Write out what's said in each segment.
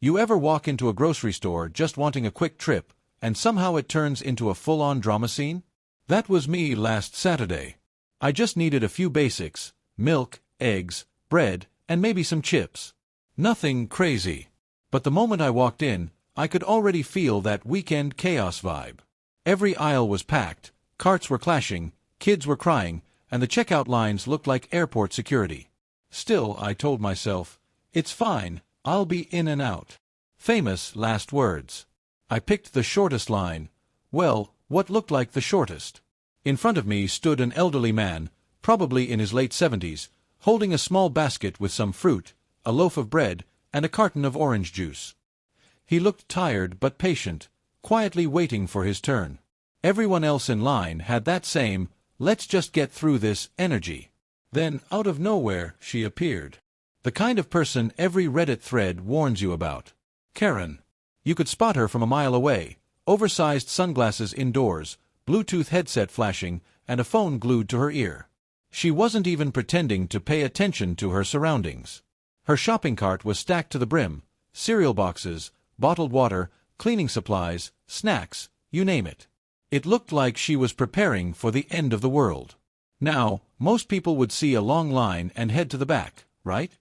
You ever walk into a grocery store just wanting a quick trip, and somehow it turns into a full-on drama scene? That was me last Saturday. I just needed a few basics: milk, eggs, bread, and maybe some chips. Nothing crazy. But the moment I walked in, I could already feel that weekend chaos vibe. Every aisle was packed, carts were clashing, kids were crying, and the checkout lines looked like airport security. Still, I told myself, it's fine, I'll be in and out. Famous last words. I picked the shortest line. Well, what looked like the shortest. In front of me stood an elderly man, probably in his late 70s, holding a small basket with some fruit, a loaf of bread, and a carton of orange juice. He looked tired but patient, quietly waiting for his turn. Everyone else in line had that same, let's just get through this, energy. Then, out of nowhere, she appeared. The kind of person every Reddit thread warns you about. Karen. You could spot her from a mile away, oversized sunglasses indoors, Bluetooth headset flashing, and a phone glued to her ear. She wasn't even pretending to pay attention to her surroundings. Her shopping cart was stacked to the brim: cereal boxes, bottled water, cleaning supplies, snacks, you name it. It looked like she was preparing for the end of the world. Now, most people would see a long line and head to the back, right?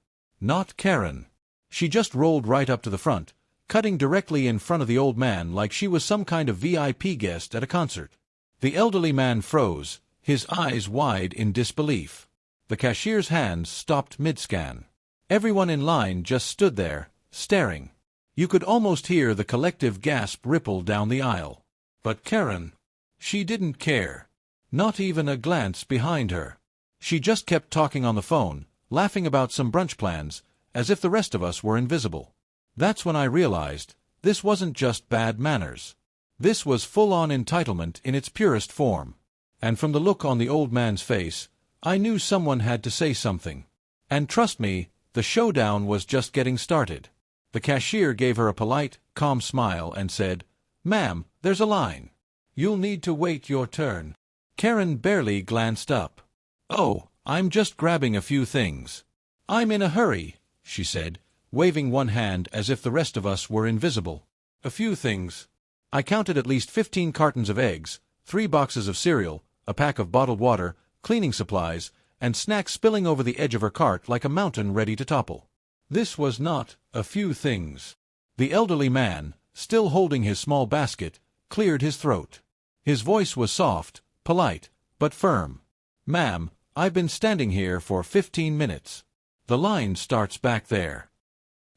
Not Karen. She just rolled right up to the front, cutting directly in front of the old man like she was some kind of VIP guest at a concert. The elderly man froze, his eyes wide in disbelief. The cashier's hands stopped mid-scan. Everyone in line just stood there, staring. You could almost hear the collective gasp ripple down the aisle. But Karen, she didn't care. Not even a glance behind her. She just kept talking on the phone, laughing about some brunch plans, as if the rest of us were invisible. That's when I realized, this wasn't just bad manners. This was full-on entitlement in its purest form. And from the look on the old man's face, I knew someone had to say something. And trust me, the showdown was just getting started. The cashier gave her a polite, calm smile and said, "Ma'am, there's a line. You'll need to wait your turn." Karen barely glanced up. "Oh, I'm just grabbing a few things." "I'm in a hurry," she said, waving one hand as if the rest of us were invisible. "A few things." I counted at least 15 cartons of eggs, 3 boxes of cereal, a pack of bottled water, cleaning supplies, and snacks spilling over the edge of her cart like a mountain ready to topple. This was not a few things. The elderly man, still holding his small basket, cleared his throat. His voice was soft, polite, but firm. "Ma'am, I've been standing here for 15 minutes. The line starts back there."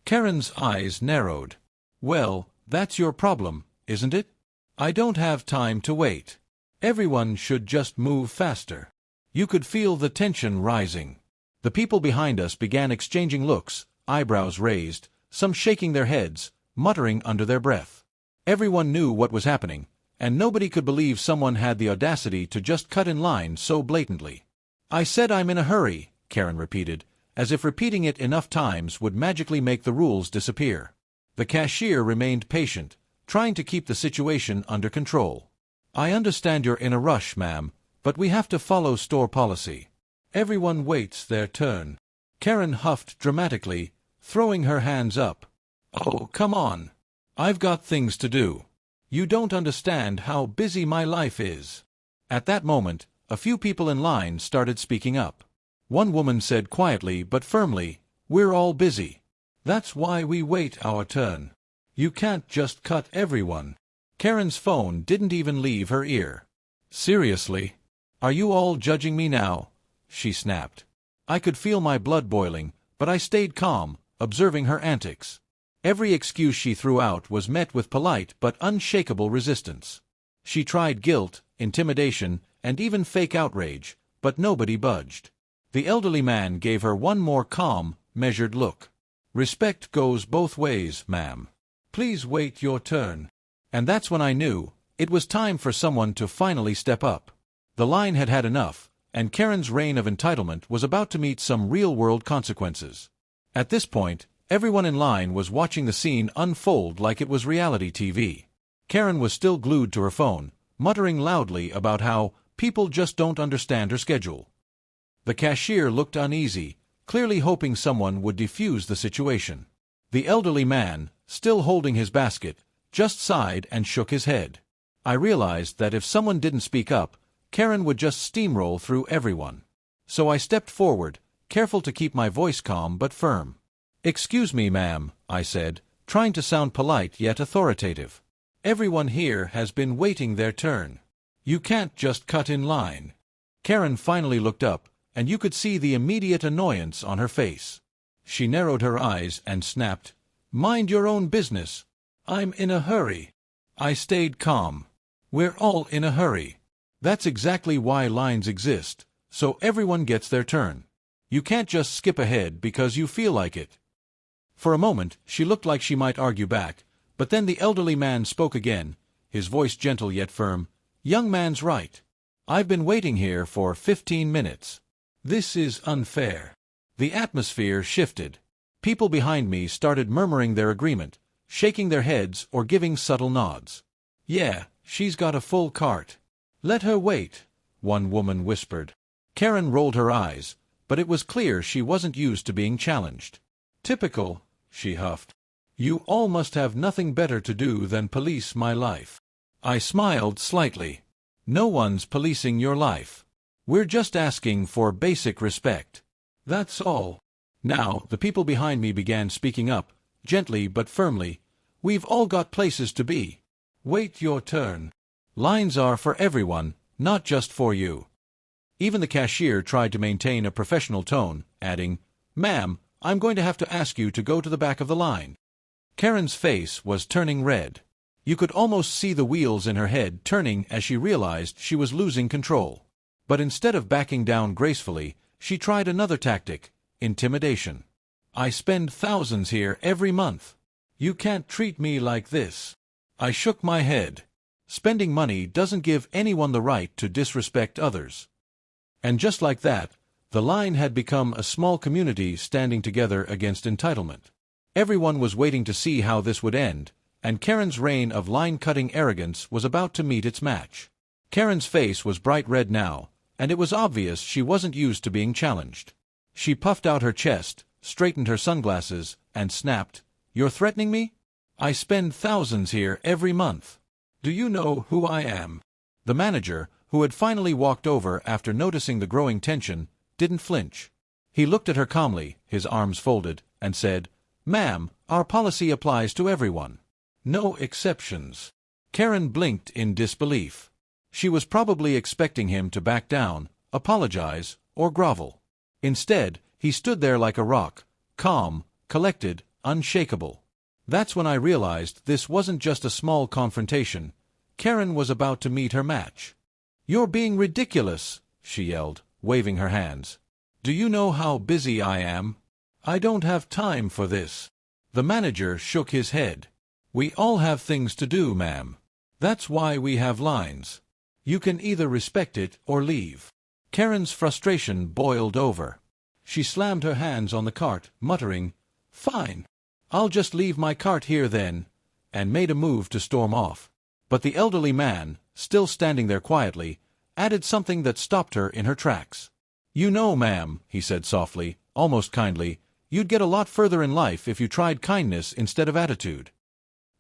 Karen's eyes narrowed. "Well, that's your problem, isn't it? I don't have time to wait. Everyone should just move faster." You could feel the tension rising. The people behind us began exchanging looks, eyebrows raised, some shaking their heads, muttering under their breath. Everyone knew what was happening, and nobody could believe someone had the audacity to just cut in line so blatantly. "I said I'm in a hurry," Karen repeated, as if repeating it enough times would magically make the rules disappear. The cashier remained patient, trying to keep the situation under control. "I understand you're in a rush, ma'am, but we have to follow store policy. Everyone waits their turn." Karen huffed dramatically, throwing her hands up. "Oh, come on. I've got things to do. You don't understand how busy my life is." At that moment, a few people in line started speaking up. One woman said quietly but firmly, "We're all busy. That's why we wait our turn. You can't just cut everyone." Karen's phone didn't even leave her ear. "Seriously? Are you all judging me now?" she snapped. I could feel my blood boiling, but I stayed calm, observing her antics. Every excuse she threw out was met with polite but unshakable resistance. She tried guilt, intimidation, and even fake outrage, but nobody budged. The elderly man gave her one more calm, measured look. "Respect goes both ways, ma'am. Please wait your turn." And that's when I knew it was time for someone to finally step up. The line had had enough, and Karen's reign of entitlement was about to meet some real-world consequences. At this point, everyone in line was watching the scene unfold like it was reality TV. Karen was still glued to her phone, muttering loudly about how people just don't understand her schedule. The cashier looked uneasy, clearly hoping someone would defuse the situation. The elderly man, still holding his basket, just sighed and shook his head. I realized that if someone didn't speak up, Karen would just steamroll through everyone. So I stepped forward, careful to keep my voice calm but firm. "Excuse me, ma'am," I said, trying to sound polite yet authoritative. "Everyone here has been waiting their turn. You can't just cut in line." Karen finally looked up, and you could see the immediate annoyance on her face. She narrowed her eyes and snapped, "Mind your own business. I'm in a hurry." I stayed calm. We're all in a hurry. That's exactly why lines exist, so everyone gets their turn. You can't just skip ahead because you feel like it. For a moment, she looked like she might argue back, but then the elderly man spoke again, his voice gentle yet firm. "Young man's right. I've been waiting here for 15 minutes. This is unfair." The atmosphere shifted. People behind me started murmuring their agreement, shaking their heads or giving subtle nods. "Yeah, she's got a full cart. Let her wait," one woman whispered. Karen rolled her eyes, but it was clear she wasn't used to being challenged. "Typical," she huffed. "You all must have nothing better to do than police my life." I smiled slightly. "No one's policing your life. We're just asking for basic respect. That's all." Now, the people behind me began speaking up, gently but firmly. "We've all got places to be. Wait your turn. Lines are for everyone, not just for you." Even the cashier tried to maintain a professional tone, adding, "Ma'am, I'm going to have to ask you to go to the back of the line." Karen's face was turning red. You could almost see the wheels in her head turning as she realized she was losing control. But instead of backing down gracefully, she tried another tactic: intimidation. "I spend thousands here every month. You can't treat me like this." I shook my head. Spending money doesn't give anyone the right to disrespect others. And just like that, the line had become a small community standing together against entitlement. Everyone was waiting to see how this would end, and Karen's reign of line-cutting arrogance was about to meet its match. Karen's face was bright red now, and it was obvious she wasn't used to being challenged. She puffed out her chest, straightened her sunglasses, and snapped, "You're threatening me? I spend thousands here every month. Do you know who I am?" The manager, who had finally walked over after noticing the growing tension, didn't flinch. He looked at her calmly, his arms folded, and said, "Ma'am, our policy applies to everyone. No exceptions." Karen blinked in disbelief. She was probably expecting him to back down, apologize, or grovel. Instead, he stood there like a rock, calm, collected, unshakable. That's when I realized this wasn't just a small confrontation. Karen was about to meet her match. "You're being ridiculous," she yelled, waving her hands. "Do you know how busy I am? I don't have time for this." The manager shook his head. "We all have things to do, ma'am. That's why we have lines. You can either respect it or leave." Karen's frustration boiled over. She slammed her hands on the cart, muttering, "Fine. I'll just leave my cart here then," and made a move to storm off. But the elderly man, still standing there quietly, added something that stopped her in her tracks. "You know, ma'am," he said softly, almost kindly, "you'd get a lot further in life if you tried kindness instead of attitude."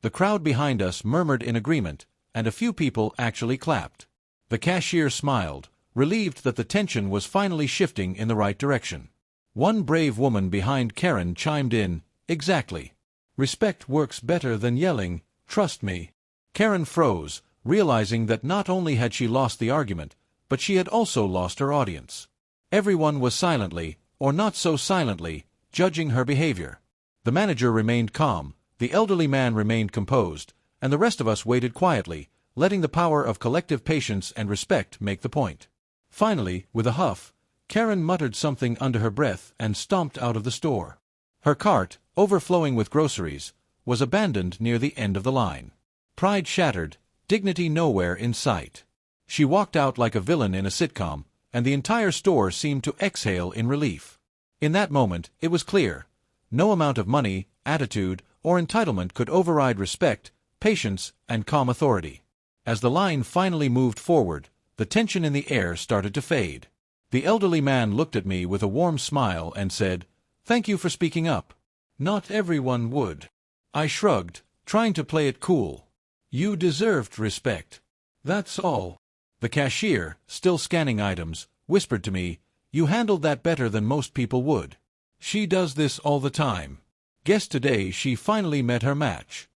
The crowd behind us murmured in agreement, and a few people actually clapped. The cashier smiled, relieved that the tension was finally shifting in the right direction. One brave woman behind Karen chimed in, "Exactly. Respect works better than yelling, trust me." Karen froze, realizing that not only had she lost the argument, but she had also lost her audience. Everyone was silently, or not so silently, judging her behavior. The manager remained calm, the elderly man remained composed, and the rest of us waited quietly, letting the power of collective patience and respect make the point. Finally, with a huff, Karen muttered something under her breath and stomped out of the store. Her cart, overflowing with groceries, was abandoned near the end of the line. Pride shattered, dignity nowhere in sight. She walked out like a villain in a sitcom, and the entire store seemed to exhale in relief. In that moment, it was clear. No amount of money, attitude, or entitlement could override respect, patience, and calm authority. As the line finally moved forward, the tension in the air started to fade. The elderly man looked at me with a warm smile and said, "Thank you for speaking up. Not everyone would." I shrugged, trying to play it cool. You deserved respect. That's all. The cashier, still scanning items, whispered to me, "You handled that better than most people would." She does this all the time. Guess today she finally met her match.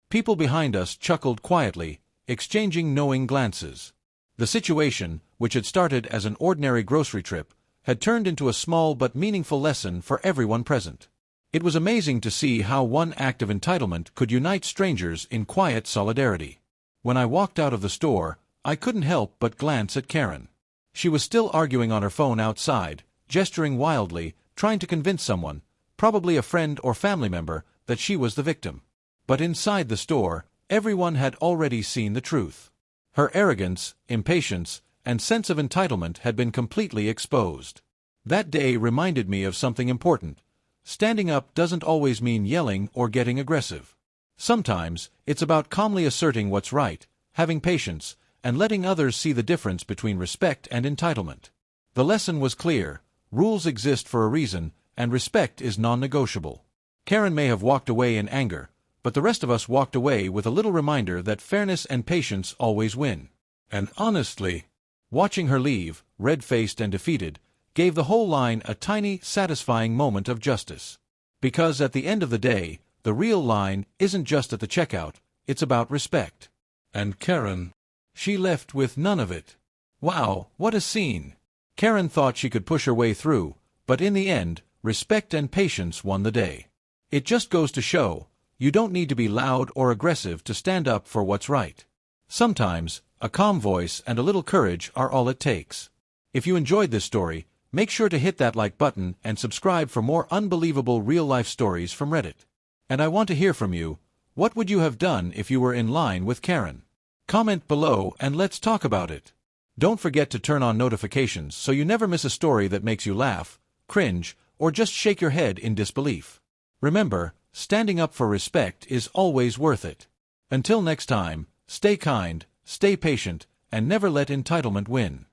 People behind us chuckled quietly, exchanging knowing glances. The situation, which had started as an ordinary grocery trip, had turned into a small but meaningful lesson for everyone present. It was amazing to see how one act of entitlement could unite strangers in quiet solidarity. When I walked out of the store, I couldn't help but glance at Karen. She was still arguing on her phone outside, gesturing wildly, trying to convince someone, probably a friend or family member, that she was the victim. But inside the store, everyone had already seen the truth. Her arrogance, impatience, and sense of entitlement had been completely exposed. That day reminded me of something important. Standing up doesn't always mean yelling or getting aggressive. Sometimes, it's about calmly asserting what's right, having patience, and letting others see the difference between respect and entitlement. The lesson was clear: rules exist for a reason, and respect is non-negotiable. Karen may have walked away in anger, but the rest of us walked away with a little reminder that fairness and patience always win. And honestly, watching her leave, red-faced and defeated, gave the whole line a tiny, satisfying moment of justice. Because at the end of the day, the real line isn't just at the checkout, it's about respect. And Karen, she left with none of it. Wow, what a scene! Karen thought she could push her way through, but in the end, respect and patience won the day. It just goes to show, you don't need to be loud or aggressive to stand up for what's right. Sometimes, a calm voice and a little courage are all it takes. If you enjoyed this story, make sure to hit that like button and subscribe for more unbelievable real-life stories from Reddit. And I want to hear from you. What would you have done if you were in line with Karen? Comment below and let's talk about it. Don't forget to turn on notifications so you never miss a story that makes you laugh, cringe, or just shake your head in disbelief. Remember, standing up for respect is always worth it. Until next time, stay kind, stay patient, and never let entitlement win.